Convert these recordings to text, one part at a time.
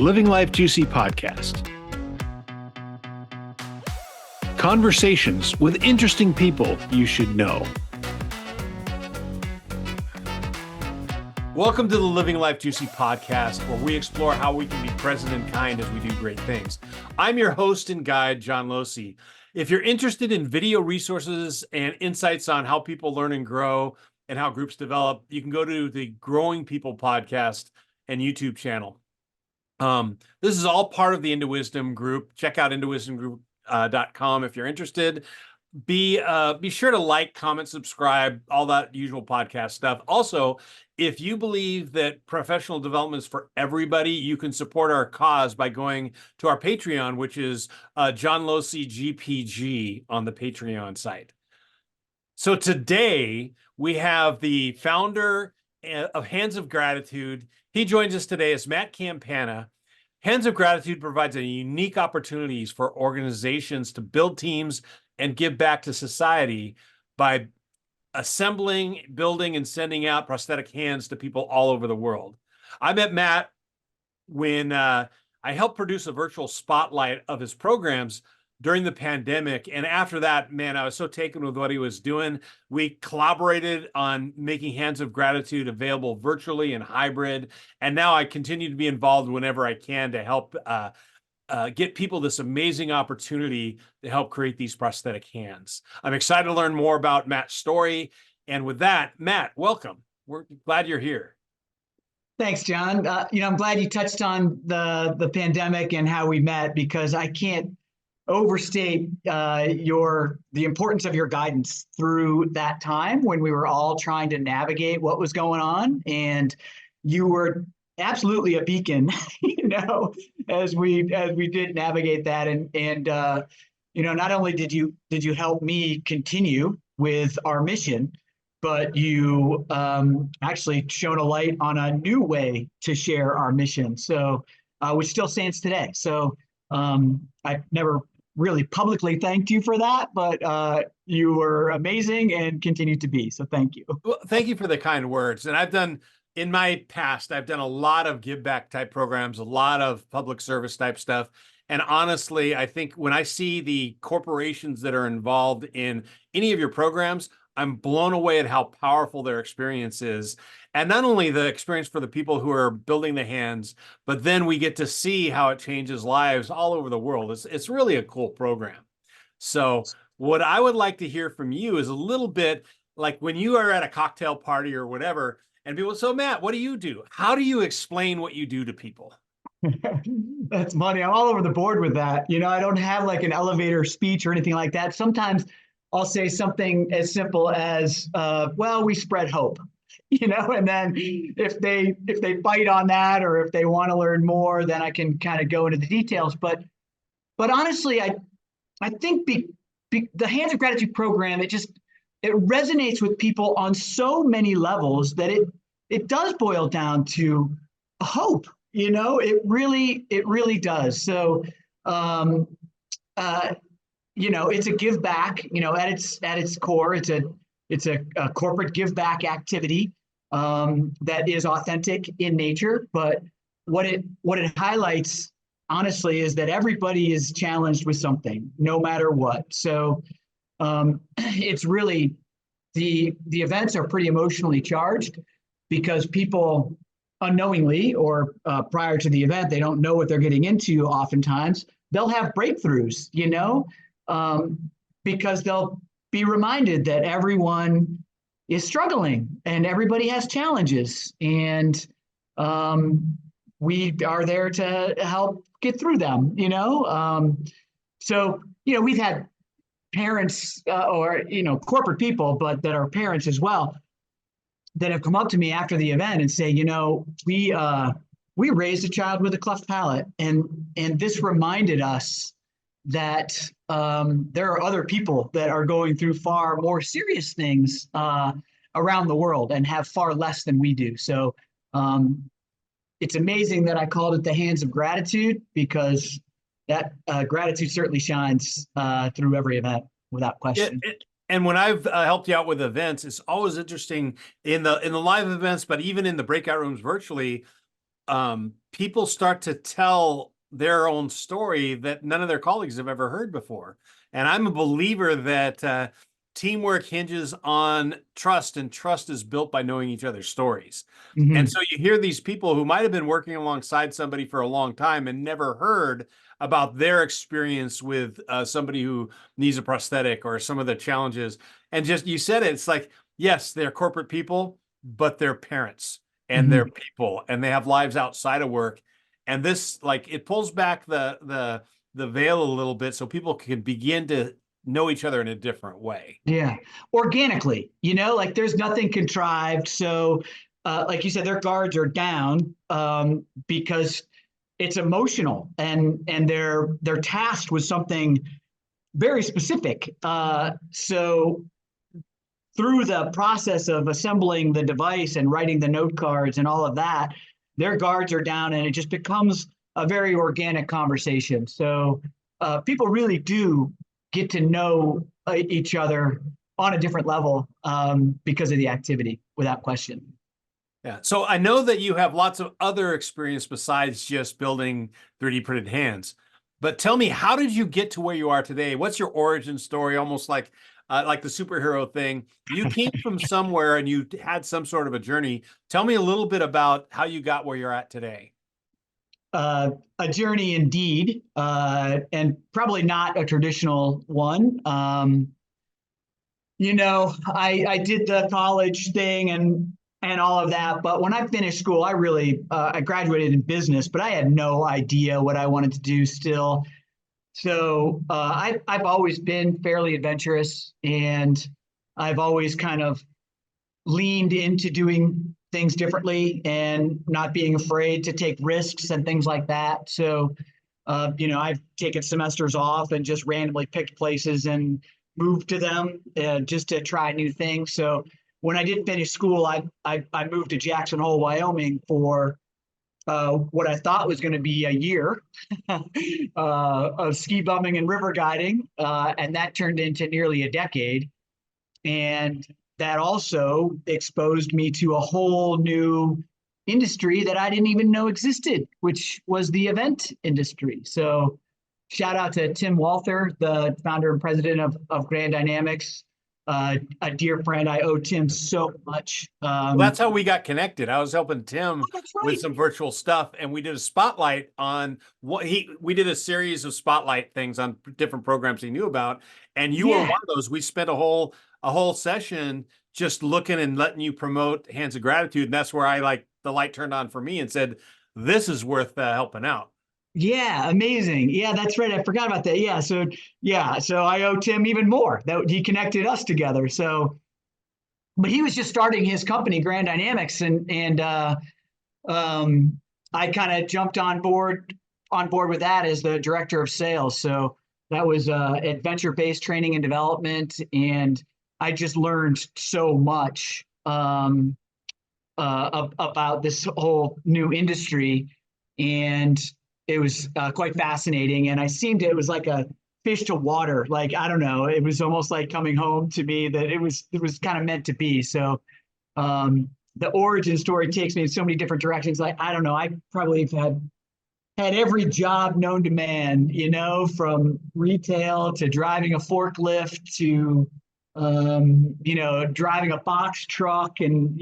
Living Life Juicy podcast. Conversations with interesting people you should know. Welcome to the Living Life Juicy podcast, where we explore how we can be present and kind as we do great things. I'm your host and guide, John Losey. If you're interested in video resources and insights on how people learn and grow and how groups develop, you can go to the Growing People podcast and YouTube channel. This is all part of the Into Wisdom group. Check out intowisdomgroup.com if you're interested. Be sure to like, comment, subscribe, all that usual podcast stuff. Also, if you believe that professional development is for everybody, you can support our cause by going to our Patreon, which is John Losey GPG on the Patreon site. So today we have the founder of Hands of Gratitude. He joins us today as Matt Campana. Hands of Gratitude provides a unique opportunities for organizations to build teams and give back to society by assembling, building, and sending out prosthetic hands to people all over the world. I met Matt when I helped produce a virtual spotlight of his programs during the pandemic. And after that, man, I was so taken with what he was doing. We collaborated on making Hands of Gratitude available virtually and hybrid. And now I continue to be involved whenever I can to help get people this amazing opportunity to help create these prosthetic hands. I'm excited to learn more about Matt's story. And with that, Matt, welcome. We're glad you're here. Thanks, John. I'm glad you touched on the pandemic and how we met, because I can't overstate the importance of your guidance through that time when we were all trying to navigate what was going on. And you were absolutely a beacon, as we did navigate that. And not only did you help me continue with our mission, but you actually shone a light on a new way to share our mission. So, which still stands today. So I've never really publicly thanked you for that, but you were amazing and continue to be. So thank you. Well, thank you for the kind words. And in my past, I've done a lot of give back type programs, a lot of public service type stuff. And honestly, I think when I see the corporations that are involved in any of your programs, I'm blown away at how powerful their experience is. And not only the experience for the people who are building the hands, but then we get to see how it changes lives all over the world. It's really a cool program. So what I would like to hear from you is a little bit like when you are at a cocktail party or whatever, and people, so Matt, what do you do? How do you explain what you do to people? That's funny. I'm all over the board with that. I don't have like an elevator speech or anything like that. Sometimes I'll say something as simple as, we spread hope, and then if they bite on that, or if they want to learn more, then I can kind of go into the details. But honestly, I think the Hands of Gratitude program, it resonates with people on so many levels that it does boil down to hope. It really does. So, it's a give back. At its core, it's a corporate give back activity that is authentic in nature. But what it highlights, honestly, is that everybody is challenged with something, no matter what. So it's really the events are pretty emotionally charged, because people unknowingly or prior to the event, they don't know what they're getting into. Oftentimes they'll have breakthroughs, because they'll be reminded that everyone is struggling and everybody has challenges, and we are there to help get through them. So we've had parents or corporate people, but that are parents as well, that have come up to me after the event and say, we raised a child with a cleft palate, and this reminded us that there are other people that are going through far more serious things around the world and have far less than we do. So it's amazing that I called it the Hands of Gratitude, because that gratitude certainly shines through every event without question. And when I've helped you out with events, it's always interesting in the live events, but even in the breakout rooms virtually, people start to tell their own story that none of their colleagues have ever heard before. And I'm a believer that teamwork hinges on trust, and trust is built by knowing each other's stories. And Hmm. so you hear these people who might have been working alongside somebody for a long time and never heard about their experience with somebody who needs a prosthetic or some of the challenges. And just you said it, it's like, yes, they're corporate people, but they're parents and they're Hmm. people and they have lives outside of work. And this, like, it pulls back the veil a little bit so people can begin to know each other in a different way. Yeah, organically, like there's nothing contrived. So, like you said, their guards are down because it's emotional, and they're tasked with something very specific. So through the process of assembling the device and writing the note cards and all of that, their guards are down, and it just becomes a very organic conversation. So people really do get to know each other on a different level because of the activity, without question. Yeah. So I know that you have lots of other experience besides just building 3D printed hands. But tell me, how did you get to where you are today? What's your origin story? Almost like the superhero thing. You came from somewhere and you had some sort of a journey. Tell me a little bit about how you got where you're at today. A journey indeed, and probably not a traditional one. I did the college thing and all of that, but when I finished school, I graduated in business, but I had no idea what I wanted to do still. So I've always been fairly adventurous, and I've always kind of leaned into doing things differently and not being afraid to take risks and things like that. So, I've taken semesters off and just randomly picked places and moved to them just to try new things. So when I did finish school, I moved to Jackson Hole, Wyoming for what I thought was going to be a year of ski bumming and river guiding, and that turned into nearly a decade. And that also exposed me to a whole new industry that I didn't even know existed, which was the event industry. So shout out to Tim Walther, the founder and president of Grand Dynamics, a dear friend. I owe Tim so much. Well, that's how we got connected. I was helping Tim That's with right. some virtual stuff, and we did a spotlight on we did a series of spotlight things on different programs he knew about. And you were Yeah. one of those. We spent a whole session just looking and letting you promote Hands of Gratitude. And that's where the light turned on for me and said, this is worth helping out. Yeah, amazing. Yeah, that's right. I forgot about that. So I owe Tim even more that he connected us together. So, but he was just starting his company, Grand Dynamics, and I kind of jumped on board with that as the director of sales. So that was adventure-based training and development, and I just learned so much about this whole new industry, and it was quite fascinating. And it was like a fish to water. Like, I don't know, it was almost like coming home to me, that it was kind of meant to be. So the origin story takes me in so many different directions. Like, I don't know, I probably have had every job known to man, from retail to driving a forklift to driving a box truck and,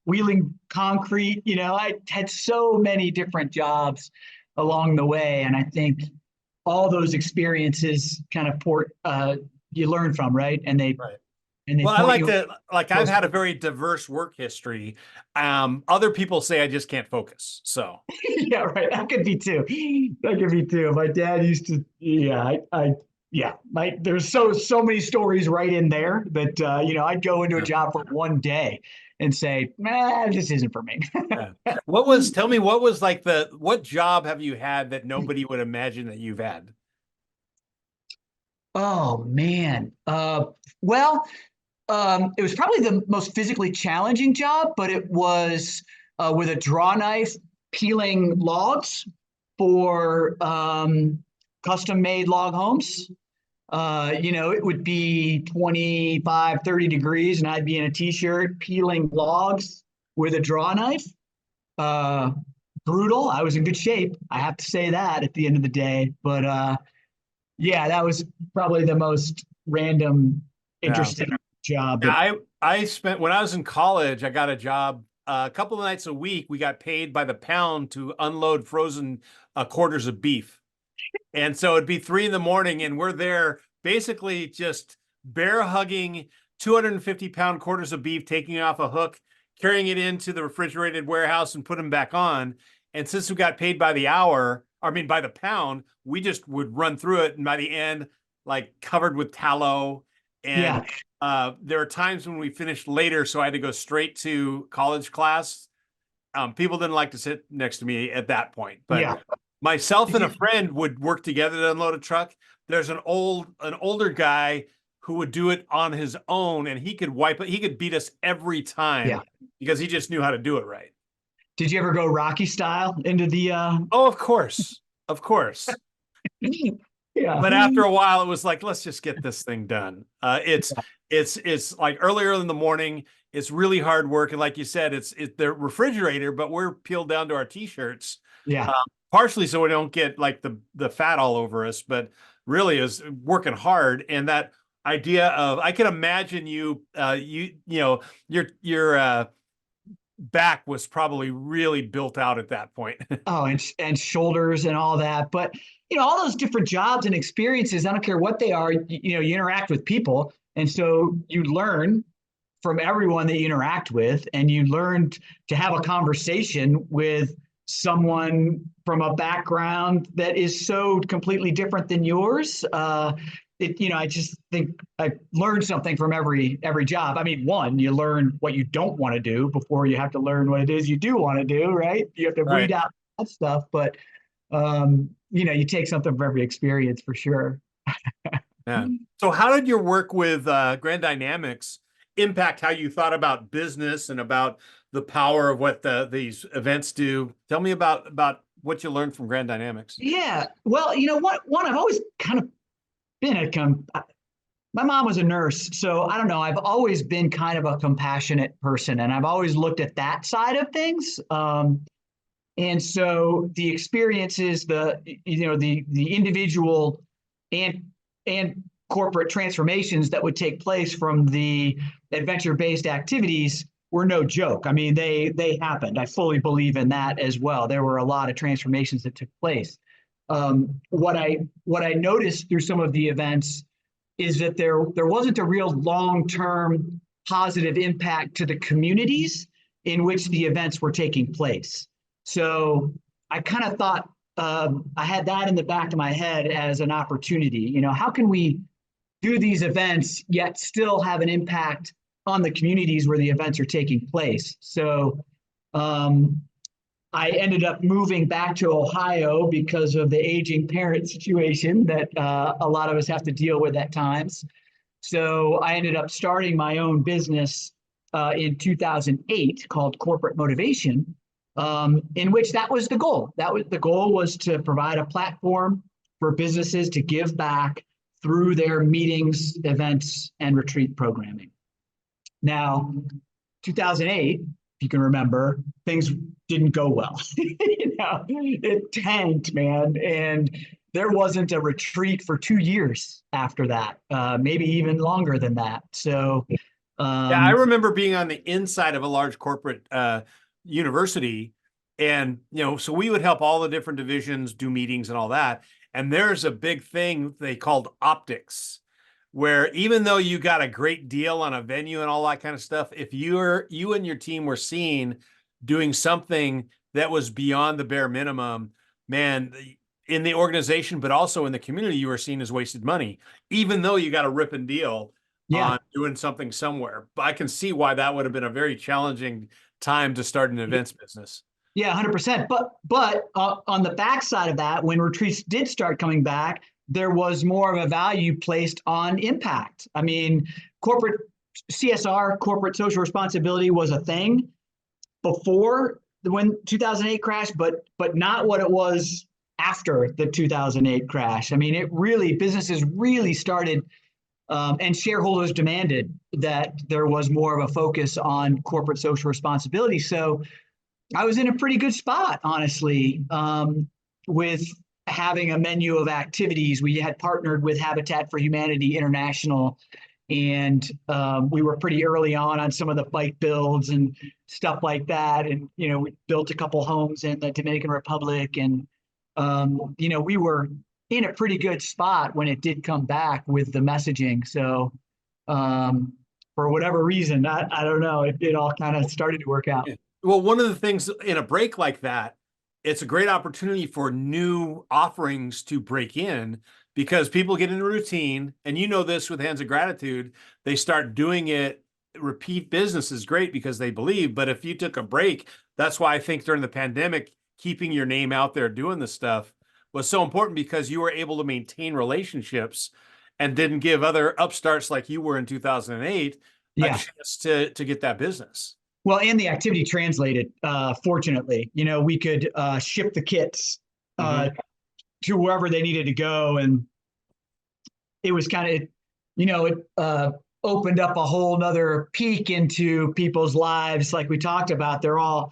wheeling concrete. I had so many different jobs along the way. And I think all those experiences kind of you learn from, right? Right. And they Well, I point like you. to I've had a very diverse work history. Other people say I just can't focus. So Yeah, right. That could be too. That could be too. My dad used to. Yeah, yeah. There's so many stories right in there that I'd go into a yeah. job for one day and say, nah, this isn't for me. Yeah. Tell me, what job have you had that nobody would imagine that you've had? Oh man. Well, it was probably the most physically challenging job, but it was with a draw knife peeling logs for custom made log homes. It would be 25, 30 degrees, and I'd be in a t-shirt peeling logs with a draw knife. Uh, brutal. I was in good shape. I have to say that at the end of the day. But yeah, that was probably the most random, Yeah. interesting job. Yeah, That I spent when I was in college, I got a job a couple of nights a week. We got paid by the pound to unload frozen quarters of beef. And so it'd be 3 in the morning, and we're there basically just bear hugging 250-pound quarters of beef, taking it off a hook, carrying it into the refrigerated warehouse and put them back on. And since we got paid by the hour, I mean by the pound, we just would run through it. And by the end, like covered with tallow. And yeah, there were times when we finished later, so I had to go straight to college class. People didn't like to sit next to me at that point, but yeah. myself Did and a you, friend would work together to unload a truck. There's an older guy who would do it on his own, and he could wipe it. He could beat us every yeah. time because he just knew how to do it right. Did you ever go Rocky style into the? Oh, of course, of course. Yeah, But after a while, it was like, let's just get this thing done. It's like earlier in the morning. It's really hard work, and like you said, it's the refrigerator, but we're peeled down to our t-shirts, yeah. uh, partially so we don't get like the fat all over us, but really is working hard. And that idea of I can imagine your back was probably really built out at that point. Oh, and shoulders and all that. But all those different jobs and experiences, I don't care what they are, you interact with people. And so you learn from everyone that you interact with, and you learn to have a conversation with someone from a background that is so completely different than yours. I just think I learned something from every job. I mean, one, you learn what you don't want to do before you have to learn what it is you do want to do, right? You have to Right. weed out that stuff, but you take something from every experience for sure. Yeah. So how did your work with Grand Dynamics impact how you thought about business and about the power of what these events do? Tell me about what you learned from Grand Dynamics. Yeah. Well, what one I've always kind of been my mom was a nurse, so I don't know. I've always been kind of a compassionate person, and I've always looked at that side of things. And so the experiences, the individual and corporate transformations that would take place from the adventure-based activities were no joke. I mean, they happened. I fully believe in that as well. There were a lot of transformations that took place. What I noticed through some of the events is that there wasn't a real long-term positive impact to the communities in which the events were taking place. So I kind of thought I had that in the back of my head as an opportunity. How can we do these events yet still have an impact on the communities where the events are taking place? So I ended up moving back to Ohio because of the aging parent situation that a lot of us have to deal with at times. So I ended up starting my own business in 2008 called Corporate Motivation, in which that was the goal. The goal was to provide a platform for businesses to give back through their meetings, events, and retreat programming. Now, 2008, if you can remember, things didn't go well. It tanked, man. And there wasn't a retreat for 2 years after that, maybe even longer than that. So, Yeah, I remember being on the inside of a large corporate university, and so we would help all the different divisions do meetings and all that. And there's a big thing they called optics, where even though you got a great deal on a venue and all that kind of stuff, if you and your team were seen doing something that was beyond the bare minimum, man, in the organization, but also in the community, you were seen as wasted money, even though you got a ripping deal yeah, on doing something somewhere. But I can see why that would have been a very challenging time to start an events business. yeah, 100%. But on the backside of that, when retreats did start coming back, there was more of a value placed on impact. I mean, corporate CSR, corporate social responsibility, was a thing before when 2008 crashed, but not what it was after the 2008 crash. I mean, businesses really started, and shareholders demanded that there was more of a focus on corporate social responsibility. So I was in a pretty good spot, honestly, with having a menu of activities. We had partnered with Habitat for Humanity International, and we were pretty early on some of the bike builds and stuff like that. And we built a couple homes in the Dominican Republic, and we were in a pretty good spot when it did come back with the messaging. So for whatever reason, I don't know, it all kind of started to work out. Well, one of the things in a break like that, it's a great opportunity for new offerings to break in because people get in a routine, and this with Hands of Gratitude, they start doing it. Repeat business is great because they believe, but if you took a break, that's why I think during the pandemic, keeping your name out there doing this stuff was so important because you were able to maintain relationships and didn't give other upstarts like you were in 2008 a Yeah. chance to get that business. Well, and the activity translated, fortunately. We could ship the kits to wherever they needed to go. And it was kind of, it opened up a whole nother peek into people's lives. Like we talked about, they're all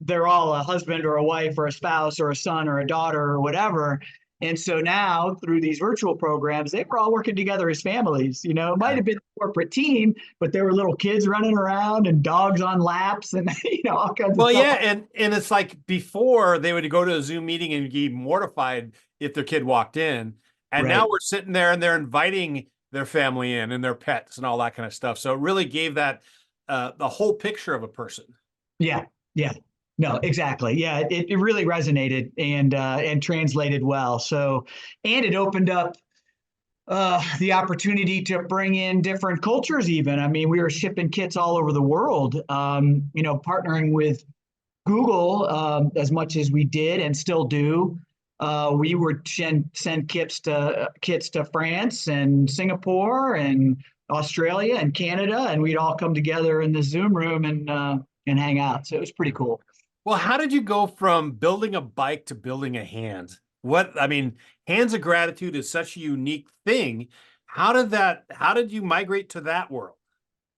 a husband or a wife or a spouse or a son or a daughter or whatever. And so now through these virtual programs, they were all working together as families. It might have been a corporate team, but there were little kids running around and dogs on laps and all kinds of stuff. Well, yeah, and it's like before they would go to a Zoom meeting and be mortified if their kid walked in. And now we're sitting there and they're inviting their family in and their pets and all that kind of stuff. So it really gave that the whole picture of a person. Yeah, yeah. No, exactly. Yeah, it really resonated and translated well. So, and it opened up the opportunity to bring in different cultures. Even, I mean, we were shipping kits all over the world. Partnering with Google as much as we did and still do. We would send kits to France and Singapore and Australia and Canada, and we'd all come together in the Zoom room and hang out. So it was pretty cool. Well, how did you go from building a bike to building a hand? Hands of Gratitude is such a unique thing. How did you migrate to that world?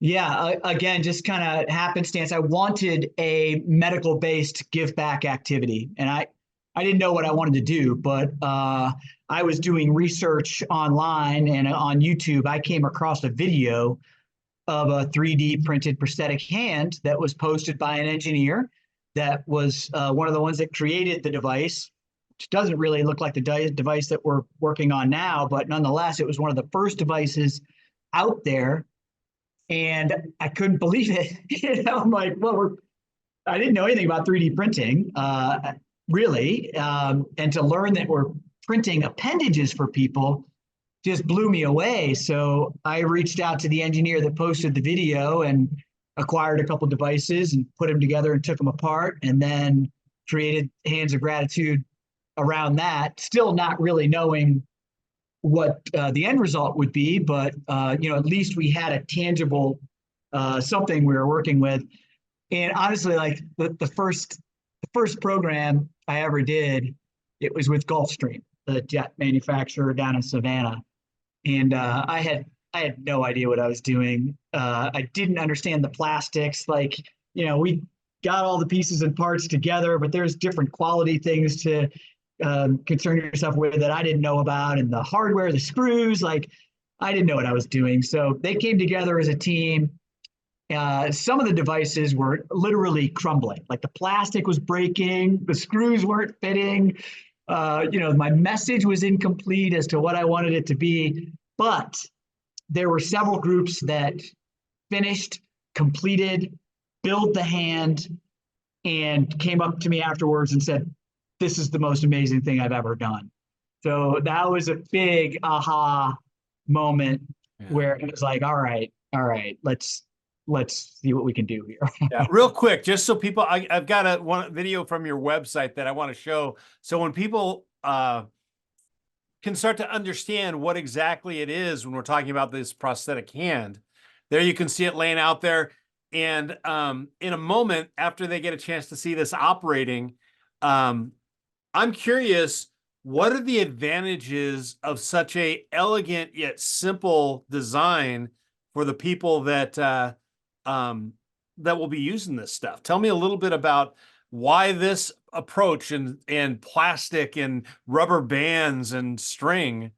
Yeah, again, just kind of happenstance. I wanted a medical-based give back activity, and I didn't know what I wanted to do, but I was doing research online and on YouTube. I came across a video of a 3D printed prosthetic hand that was posted by an engineer that was one of the ones that created the device, which doesn't really look like the device that we're working on now, but nonetheless, it was one of the first devices out there. And I couldn't believe it. I'm like, well, I didn't know anything about 3D printing, really. And to learn that we're printing appendages for people just blew me away. So I reached out to the engineer that posted the video and acquired a couple devices and put them together and took them apart, and then created Hands of Gratitude around that, still not really knowing what the end result would be, but at least we had a tangible something we were working with. And honestly, like the first program I ever did, it was with Gulfstream, the jet manufacturer down in Savannah, and I had no idea what I was doing. I didn't understand the plastics. Like, we got all the pieces and parts together, but there's different quality things to concern yourself with that I didn't know about, and the hardware, the screws, like I didn't know what I was doing. So they came together as a team. Some of the devices were literally crumbling, like the plastic was breaking, the screws weren't fitting. My message was incomplete as to what I wanted it to be, but there were several groups that finished, completed, built the hand, and came up to me afterwards and said, "This is the most amazing thing I've ever done." So that was a big aha moment where it was like, all right, let's see what we can do here. Yeah, real quick, just so people, I've got one video from your website that I want to show. So when people can start to understand what exactly it is when we're talking about this prosthetic hand, there you can see it laying out there. And in a moment, after they get a chance to see this operating, I'm curious, what are the advantages of such a elegant yet simple design for the people that will be using this stuff? Tell me a little bit about why this approach and plastic and rubber bands and string,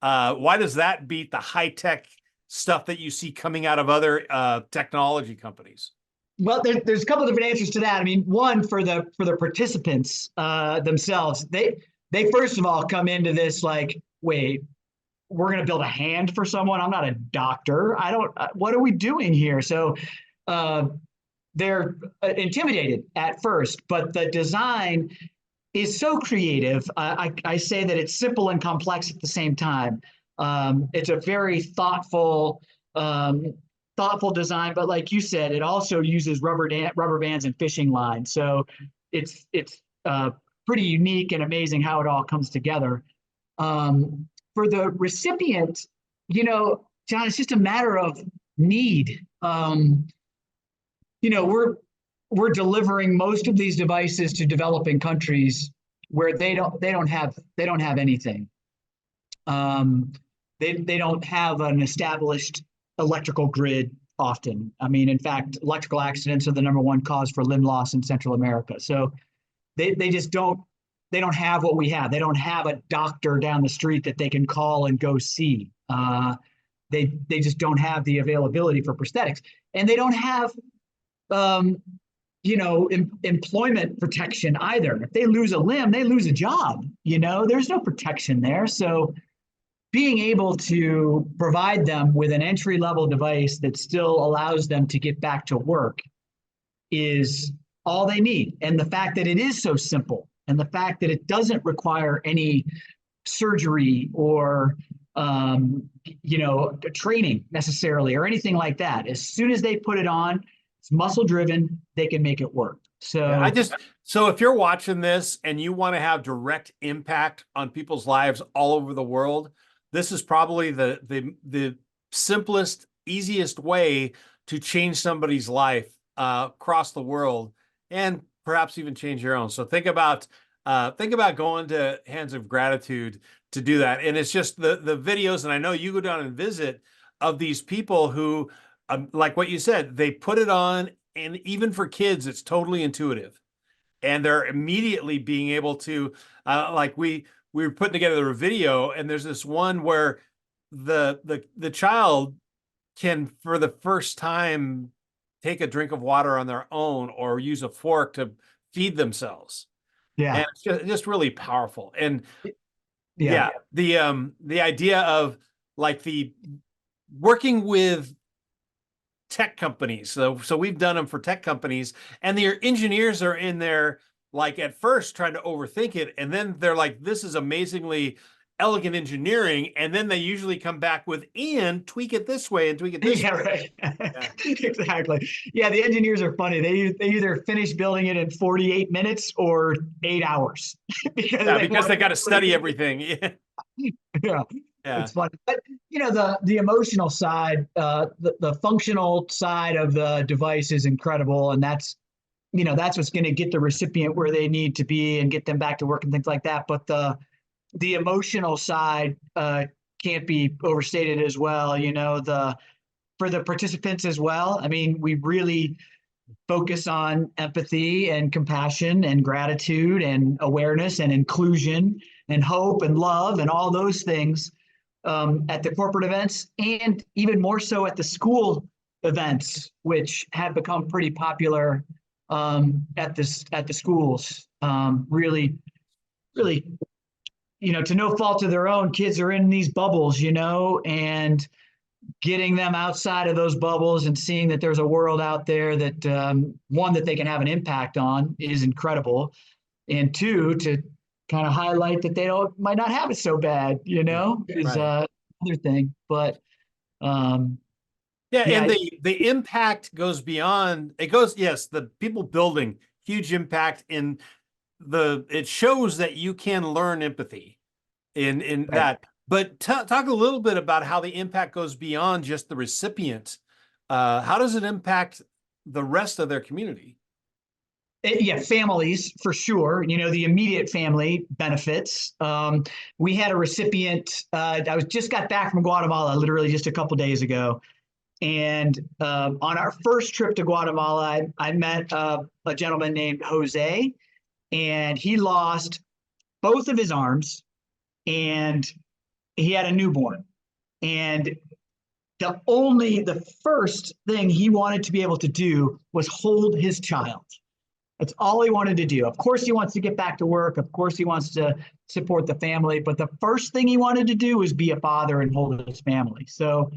why does that beat the high tech stuff that you see coming out of other technology companies? Well, there's a couple of different answers to that. I mean, one for the participants themselves, they first of all come into this like, wait, we're going to build a hand for someone. I'm not a doctor. I don't. What are we doing here? So they're intimidated at first, but the design is so creative. I say that it's simple and complex at the same time. It's a very thoughtful design, but like you said, it also uses rubber bands and fishing lines. So it's pretty unique and amazing how it all comes together. For the recipient, John, it's just a matter of need. We're delivering most of these devices to developing countries where they don't have anything. They don't have an established electrical grid often. I mean, in fact, electrical accidents are the number one cause for limb loss in Central America. So they just don't have what we have. They don't have a doctor down the street that they can call and go see. They just don't have the availability for prosthetics, and they don't have employment protection either. If they lose a limb, they lose a job. There's no protection there. So being able to provide them with an entry-level device that still allows them to get back to work is all they need. And the fact that it is so simple, and the fact that it doesn't require any surgery or training necessarily or anything like that. As soon as they put it on, it's muscle driven, they can make it work. So so if you're watching this and you want to have direct impact on people's lives all over the world, this is probably the simplest, easiest way to change somebody's life across the world, and perhaps even change your own. So think about going to Hands of Gratitude to do that. And it's just the videos, and I know you go down and visit, of these people who, like what you said, they put it on, and even for kids, it's totally intuitive. And they're immediately being able to, like we were putting together a video, and there's this one where the child can, for the first time, take a drink of water on their own or use a fork to feed themselves. Yeah. And it's just really powerful. And Yeah. the idea of like the working with tech companies. So we've done them for tech companies, and their engineers are in there, like at first trying to overthink it, and then they're like, this is amazingly elegant engineering, and then they usually come back with, and tweak it this way and tweak it this way. Right. Yeah. Exactly. Yeah, the engineers are funny. They either finish building it in 48 minutes or 8 hours because they got to study everything. Yeah. It's fun. But the emotional side, the functional side of the device is incredible, and that's what's going to get the recipient where they need to be and get them back to work and things like that. But the emotional side can't be overstated as well. For the participants as well. I mean, we really focus on empathy and compassion and gratitude and awareness and inclusion and hope and love and all those things at the corporate events, and even more so at the school events, which have become pretty popular at the schools. Really, to no fault of their own, kids are in these bubbles, and getting them outside of those bubbles and seeing that there's a world out there that one, that they can have an impact on is incredible, and two, to kind of highlight that they might not have it so bad, is another thing. But and the impact goes beyond. It goes, yes, the people building, huge impact in it shows that you can learn empathy in that. But talk a little bit about how the impact goes beyond just the recipient. How does it impact the rest of their community? Yeah, families for sure. The immediate family benefits. We had a recipient. I just got back from Guatemala literally just a couple days ago, And on our first trip to Guatemala, I met a gentleman named Jose, and he lost both of his arms, and he had a newborn. And the first thing he wanted to be able to do was hold his child. That's all he wanted to do. Of course, he wants to get back to work. Of course, he wants to support the family. But the first thing he wanted to do was be a father and hold his family. So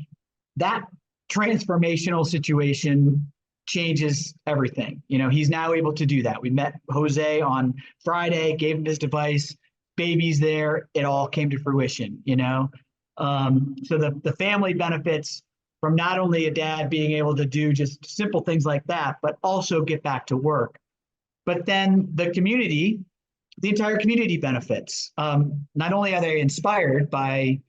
that transformational situation changes everything. He's now able to do that. We met Jose on Friday, gave him his device, baby's there. It all came to fruition, So the family benefits from not only a dad being able to do just simple things like that, but also get back to work. But then the entire community benefits. Not only are they inspired by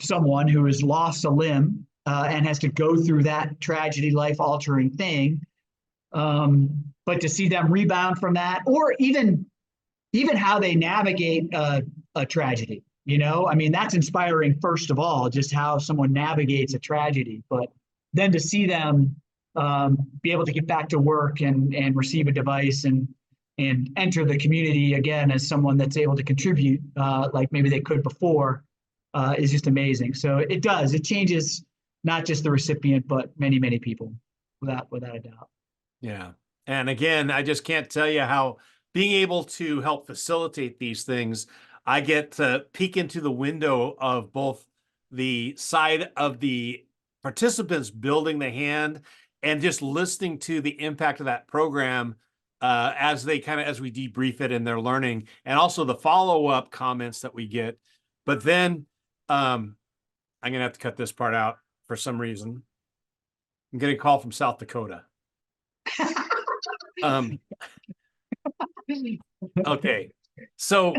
someone who has lost a limb and has to go through that tragedy, life-altering thing, but to see them rebound from that, or even how they navigate a tragedy. That's inspiring, first of all, just how someone navigates a tragedy. But then to see them be able to get back to work and receive a device and enter the community again as someone that's able to contribute like maybe they could before is just amazing. So it changes not just the recipient, but many, many people without a doubt. Yeah. And again, I just can't tell you how being able to help facilitate these things, I get to peek into the window of both the side of the participants building the hand and just listening to the impact of that program as we debrief it and they're learning, and also the follow-up comments that we get. But then I'm going to have to cut this part out for some reason. I'm getting a call from South Dakota. Okay. So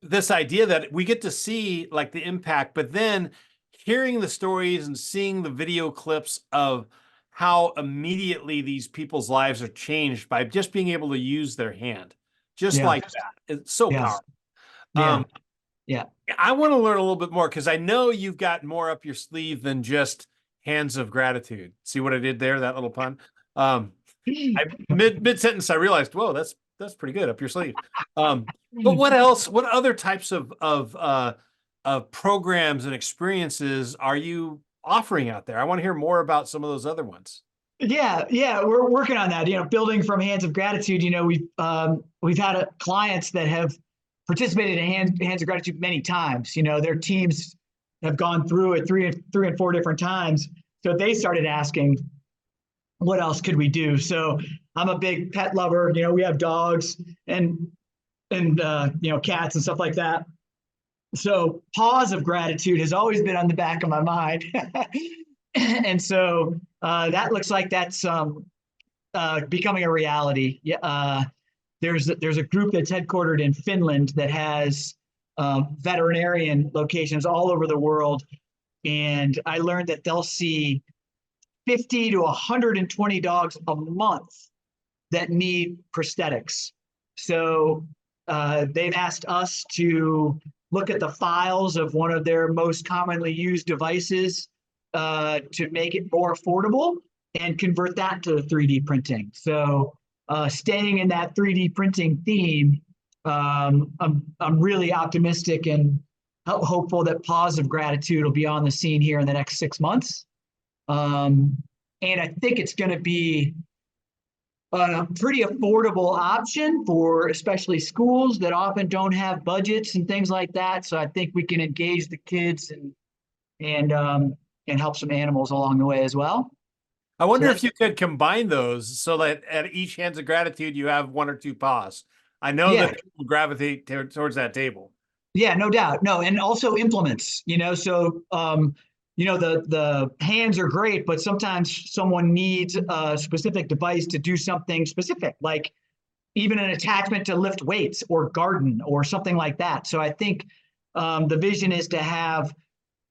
this idea that we get to see like the impact, but then hearing the stories and seeing the video clips of how immediately these people's lives are changed by just being able to use their hand, just like that. It's so powerful. Yeah. I want to learn a little bit more because I know you've got more up your sleeve than just hands of gratitude. See what I did there? That little pun. Mid sentence, I realized, whoa, that's pretty good up your sleeve. But what else? What other types of programs and experiences are you offering out there? I want to hear more about some of those other ones. Yeah, we're working on that. Building from hands of gratitude. We've had clients that have participated in hands of gratitude many times. Their teams have gone through it three and four different times. So they started asking, what else could we do? So I'm a big pet lover. We have dogs and cats and stuff like that. So paws of gratitude has always been on the back of my mind. And so that looks like that's becoming a reality. There's a group that's headquartered in Finland that has veterinarian locations all over the world. And I learned that they'll see 50 to 120 dogs a month that need prosthetics. So they've asked us to look at the files of one of their most commonly used devices to make it more affordable and convert that to 3D printing. So staying in that 3D printing theme, I'm really optimistic and hopeful that Paws of Gratitude will be on the scene here in the next 6 months. And I think it's going to be a pretty affordable option for especially schools that often don't have budgets and things like that. So I think we can engage the kids and help some animals along the way as well. I wonder if you could combine those so that at each Hands of Gratitude, you have one or two paws. I know that people gravitate towards that table. Yeah, no doubt. No, and also implements, so, the hands are great, but sometimes someone needs a specific device to do something specific, like even an attachment to lift weights or garden or something like that. So I think the vision is to have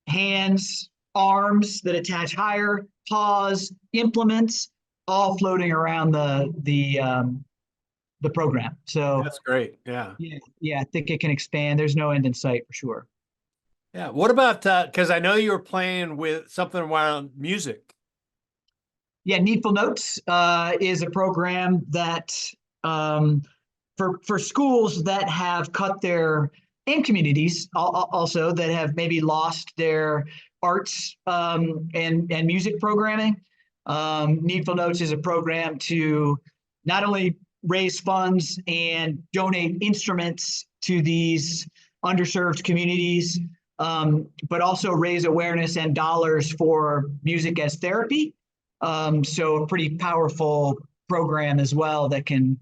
hands, arms that attach higher, paws, implements, all floating around the program. So that's great. Yeah, I think it can expand. There's no end in sight for sure. Yeah. What about because I know you were playing with something around music. Yeah, Needful Notes is a program that for schools that have cut their and communities also that have maybe lost their arts and music programming. Needful Notes is a program to not only raise funds and donate instruments to these underserved communities, but also raise awareness and dollars for music as therapy. So a pretty powerful program as well that can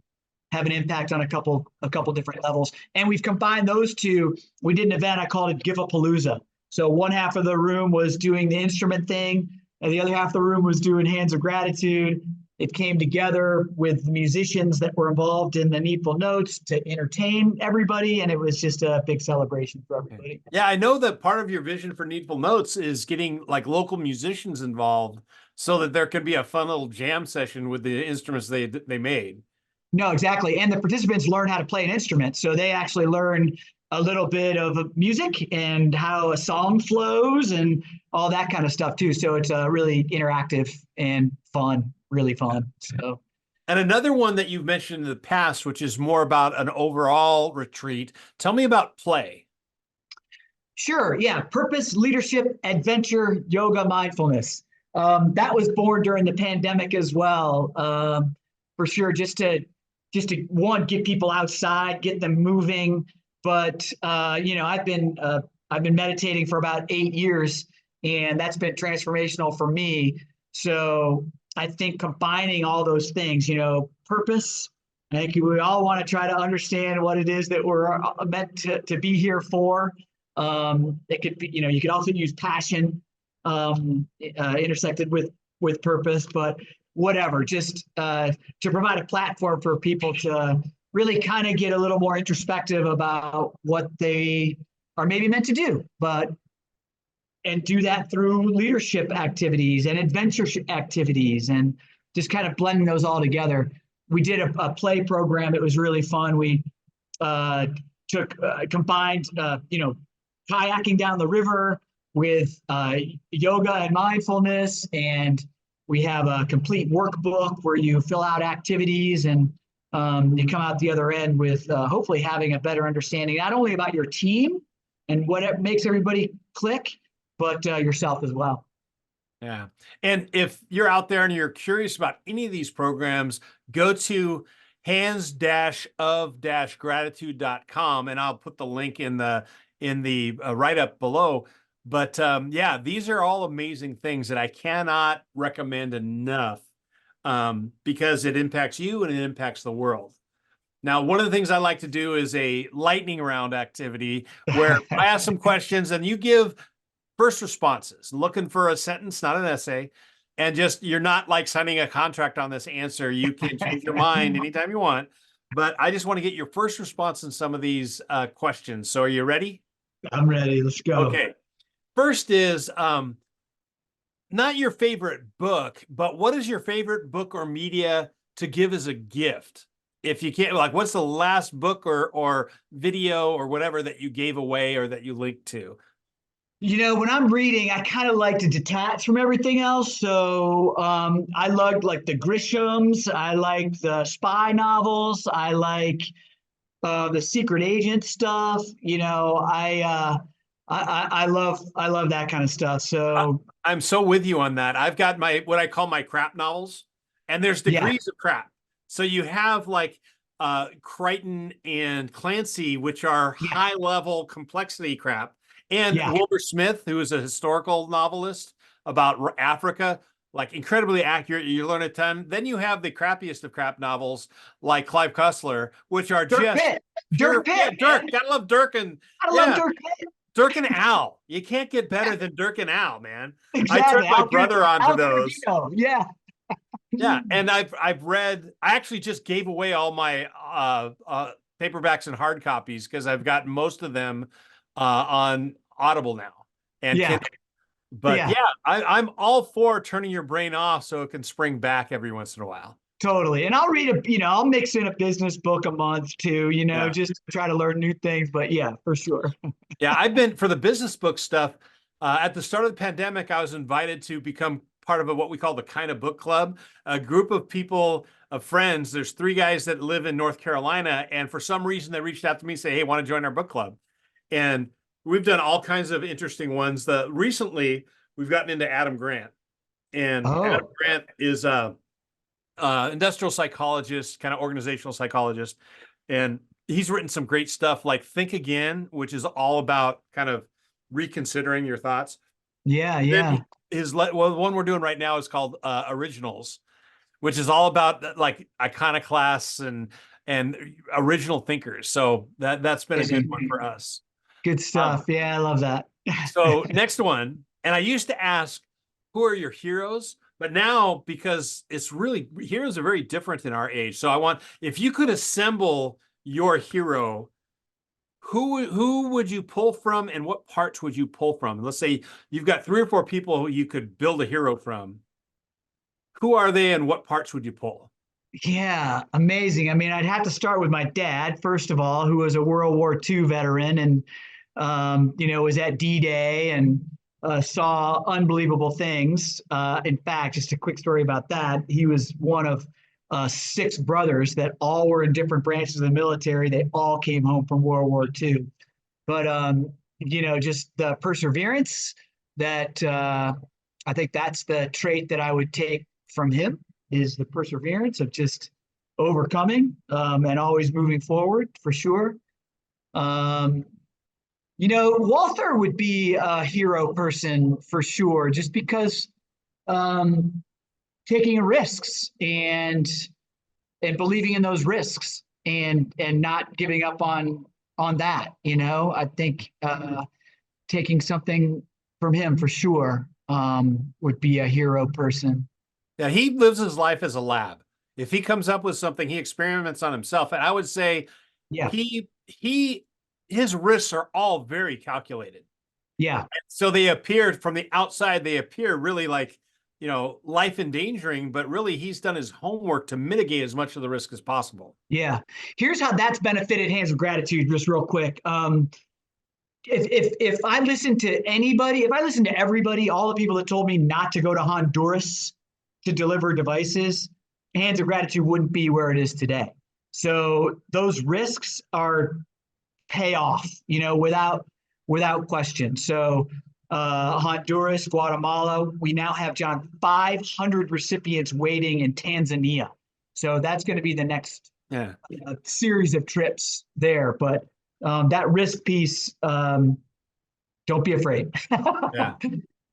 have an impact on a couple different levels. And we've combined those two. We did an event, I called it Give a Palooza. So one half of the room was doing the instrument thing, and the other half of the room was doing Hands of Gratitude. It came together with the musicians that were involved in the Needful Notes to entertain everybody, and it was just a big celebration for everybody. Yeah, I know that part of your vision for Needful Notes is getting like local musicians involved so that there can be a fun little jam session with the instruments they made. No, exactly. And the participants learn how to play an instrument. So they actually learn a little bit of music and how a song flows and all that kind of stuff too. So it's really interactive and fun, really fun. So. And another one that you've mentioned in the past, which is more about an overall retreat. Tell me about Play. Sure. Yeah. Purpose, leadership, adventure, yoga, mindfulness. That was born during the pandemic as well. For sure. Just to one, get people outside, get them moving. But I've been meditating for about 8 years, and that's been transformational for me. So I think combining all those things, purpose. I think we all want to try to understand what it is that we're meant to be here for. It could be, you could also use passion intersected with purpose, but whatever, just to provide a platform for people to really kind of get a little more introspective about what they are maybe meant to do, and do that through leadership activities and adventure activities and just kind of blending those all together. We did a play program. It was really fun. We combined, kayaking down the river with yoga and mindfulness, and we have a complete workbook where you fill out activities and you come out the other end with hopefully having a better understanding, not only about your team and what makes everybody click, but yourself as well. Yeah. And if you're out there and you're curious about any of these programs, go to hands-of-gratitude.com, and I'll put the link in the write-up below. But yeah, these are all amazing things that I cannot recommend enough because it impacts you and it impacts the world. Now, one of the things I like to do is a lightning round activity where I ask some questions and you give first responses, looking for a sentence, not an essay. And just, you're not like signing a contract on this answer. You can change your mind anytime you want. But I just want to get your first response in some of these questions. So are you ready? I'm ready. Let's go. Okay. First is not your favorite book, but what is your favorite book or media to give as a gift? If you can't, like, what's the last book or video or whatever that you gave away or that you linked to? When I'm reading, I kind of like to detach from everything else. So I loved like the Grishams. I like the spy novels. I like the secret agent stuff. I love that kind of stuff. So I'm so with you on that. I've got what I call my crap novels, and there's degrees of crap. So you have like Crichton and Clancy, which are high level complexity crap. And Wilbur Smith, who is a historical novelist about Africa, like incredibly accurate. You learn a ton. Then you have the crappiest of crap novels like Clive Cussler, which are Dirk Pitt. Dirk. Gotta love Dirk and love Dirk Pitt. Dirk and Al. You can't get better than Dirk and Al, man. Exactly. I turned my brother onto those. Yeah. Yeah, and I've read. I actually just gave away all my paperbacks and hard copies because I've got most of them on Audible now. And I'm all for turning your brain off so it can spring back every once in a while. Totally. And I'll read I'll mix in a business book a month too, just to try to learn new things. But yeah, for sure. Yeah, I've been, for the business book stuff, at the start of the pandemic, I was invited to become part of what we call the Kind of Book Club, a group of people, of friends. There's 3 guys that live in North Carolina, and for some reason they reached out to me and say, "Hey, want to join our book club?" And we've done all kinds of interesting ones. Recently we've gotten into Adam Grant, and Adam Oh, Grant is a industrial psychologist, kind of organizational psychologist, and he's written some great stuff like Think Again, which is all about kind of reconsidering your thoughts. yeah, Then yeah. the one we're doing right now is called Originals, which is all about like iconoclasts and original thinkers. So that's been a good one Amazing. for us. Good Um, stuff. Yeah, I love that. so next one, and I used to ask, who are your heroes? But now, because it's really, heroes are very different in our age. So I want, if you could assemble your hero, who would you pull from, and what parts would you pull from? Let's say you've got 3 or 4 people who you could build a hero from. Who are they, and what parts would you pull? Yeah, amazing. I mean, I'd have to start with my dad, first of all, who was a World War II veteran and, was at D-Day and saw unbelievable things. In fact, just a quick story about that. He was one of 6 brothers that all were in different branches of the military. They all came home from World War II. But, just the perseverance that I think that's the trait that I would take from him is the perseverance of just overcoming and always moving forward for sure. Um, Walther would be a hero person for sure, just because taking risks and believing in those risks and not giving up on that. I think taking something from him for sure would be a hero person. Yeah, he lives his life as a lab. If he comes up with something, he experiments on himself. And I would say Yeah, he his risks are all very calculated. yeah, So they appear from the outside, they appear really like, life endangering, but really he's done his homework to mitigate as much of the risk as possible. yeah. Here's how that's benefited Hands of Gratitude, just real quick. If I listen to anybody, if I listen to everybody, all the people that told me not to go to Honduras to deliver devices, Hands of Gratitude wouldn't be where it is today. So those risks are pay off, without question. So Honduras, Guatemala, we now have, John, 500 recipients waiting in Tanzania. So that's going to be the next series of trips there. But that risk piece, don't be afraid. Yeah.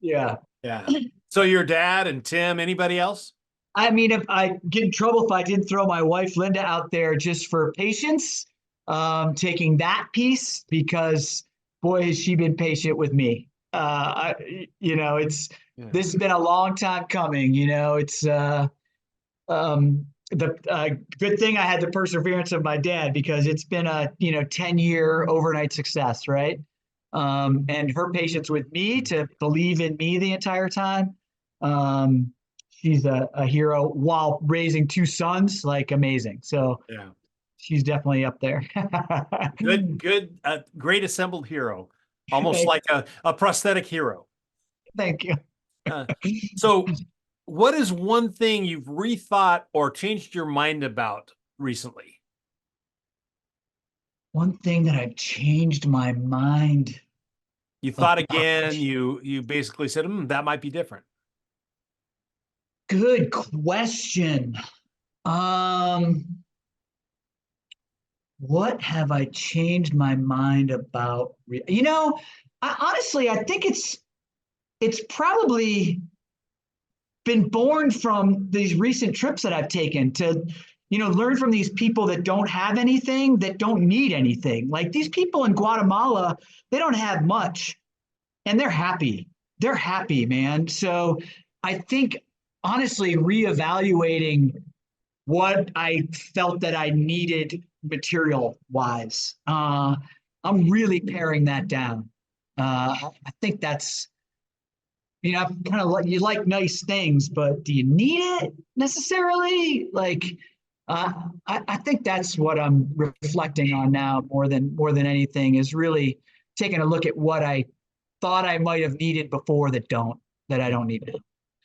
Yeah. Yeah. So your dad and Tim, anybody else? I mean, if I get in trouble if I didn't throw my wife Linda out there just for patience, taking that piece, because boy has she been patient with me. It's this has been a long time coming. It's the good thing I had the perseverance of my dad, because it's been a 10-year overnight success, right? And her patience with me to believe in me the entire time. She's a hero while raising 2 sons, like amazing. So Yeah. she's definitely up there. Good, great assembled hero, almost like a prosthetic hero. Thank you. So what is one thing you've rethought or changed your mind about recently? One thing that I've changed my mind You thought about. again, you basically said, that might be different. Good question. What have I changed my mind about? Honestly, I think it's probably been born from these recent trips that I've taken to, learn from these people that don't have anything, that don't need anything. Like these people in Guatemala, they don't have much and they're happy. They're happy, man. So I think honestly, reevaluating what I felt that I needed material wise, I'm really paring that down. I think that's, kind of like, you like nice things, but do you need it necessarily? Like, I think that's what I'm reflecting on now more than anything, is really taking a look at what I thought I might have needed before that I don't need it.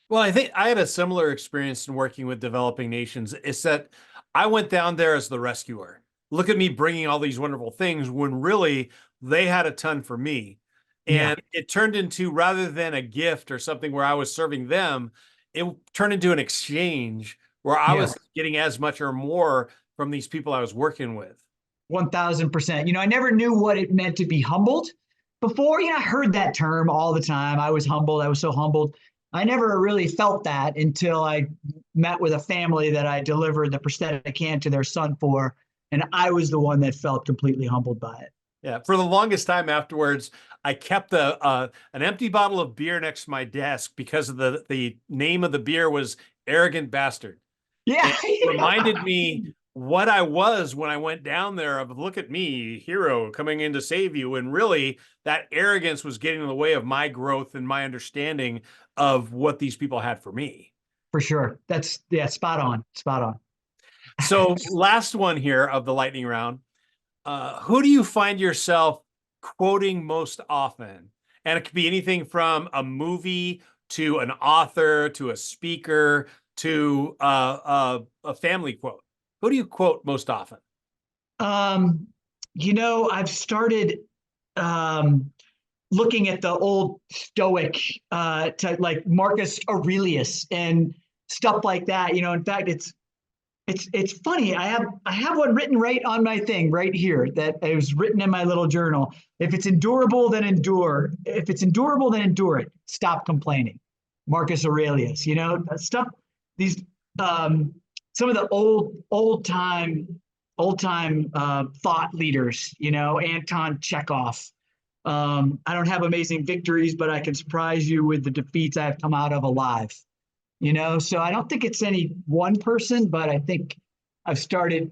Well, I think I had a similar experience in working with developing nations. Is that I went down there as the rescuer. Look at me bringing all these wonderful things when really they had a ton for me. Yeah, And it turned into, rather than a gift or something where I was serving them, it turned into an exchange where I yeah, was getting as much or more from these people I was working with. 1000%. I never knew what it meant to be humbled before. I heard that term all the time. I was humbled. I was so humbled. I never really felt that until I met with a family that I delivered the prosthetic hand to their son for. And I was the one that felt completely humbled by it. Yeah, for the longest time afterwards, I kept an empty bottle of beer next to my desk because of the name of the beer was Arrogant Bastard. Yeah. And it reminded me what I was when I went down there of look at me, hero coming in to save you. And really that arrogance was getting in the way of my growth and my understanding of what these people had for me. For sure. That's, yeah, spot on. Spot on. So last one here of the lightning round. Who do you find yourself quoting most often? And it could be anything from a movie to an author to a speaker to a family quote. Who do you quote most often? Um, I've started um, looking at the old Stoic, like Marcus Aurelius and stuff like that. In fact, it's funny. I have one written right on my thing right here that it was written in my little journal. If it's endurable, then endure. If it's endurable, then endure it. Stop complaining. Marcus Aurelius. Stuff. These some of the old time thought leaders. Anton Chekhov. I don't have amazing victories, but I can surprise you with the defeats I've come out of alive. So I don't think it's any one person, but I think I've started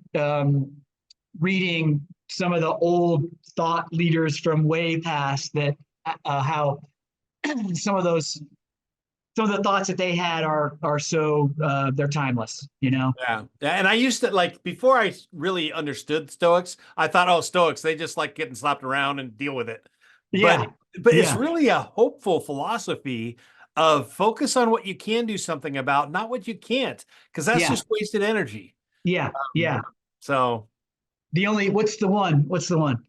reading some of the old thought leaders from way past that how some of the thoughts that they had are so they're timeless. Yeah. And I used to like before I really understood Stoics, I thought, oh, Stoics, they just like getting slapped around and deal with it. But Yeah, but it's yeah, really a hopeful philosophy of focus on what you can do something about, not what you can't, because that's yeah, just wasted energy. yeah, yeah. So What's the one? What's the one?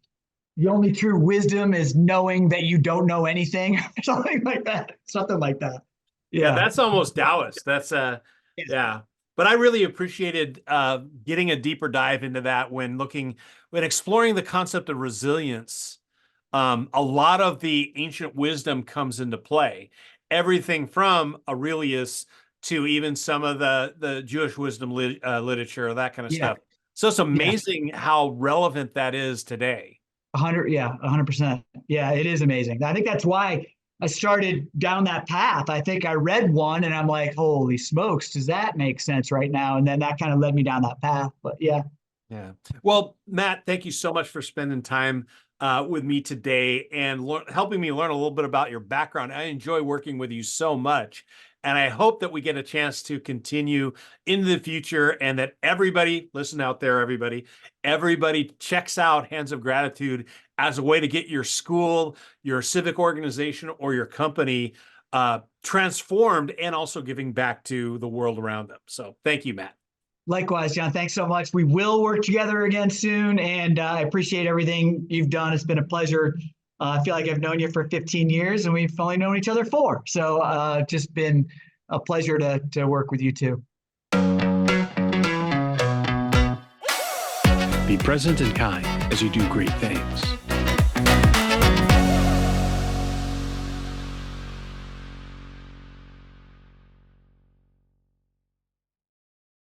The only true wisdom is knowing that you don't know anything, something like that. Something like that. yeah, Yeah. that's almost Taoist. That's yeah. But I really appreciated getting a deeper dive into that when exploring the concept of resilience. A lot of the ancient wisdom comes into play. Everything from Aurelius to even some of the Jewish wisdom literature, that kind of Yeah. stuff. So it's Yeah. amazing how relevant that is today. 100. Yeah. 100%. Yeah. It is amazing. I think that's why I started down that path. I think I read one and I'm like, holy smokes, does that make sense right now? And then that kind of led me down that path. But yeah. Yeah. Well, Matt, thank you so much for spending time with me today and helping me learn a little bit about your background. I enjoy working with you so much. And I hope that we get a chance to continue in the future and that everybody, listen out there, everybody checks out Hands of Gratitude as a way to get your school, your civic organization, or your company transformed and also giving back to the world around them. So thank you, Matt. Likewise, John, thanks so much. We will work together again soon. And I appreciate everything you've done. It's been a pleasure. I feel like I've known you for 15 years and we've only known each other 4. So just been a pleasure to work with you too. Be present and kind as you do great things.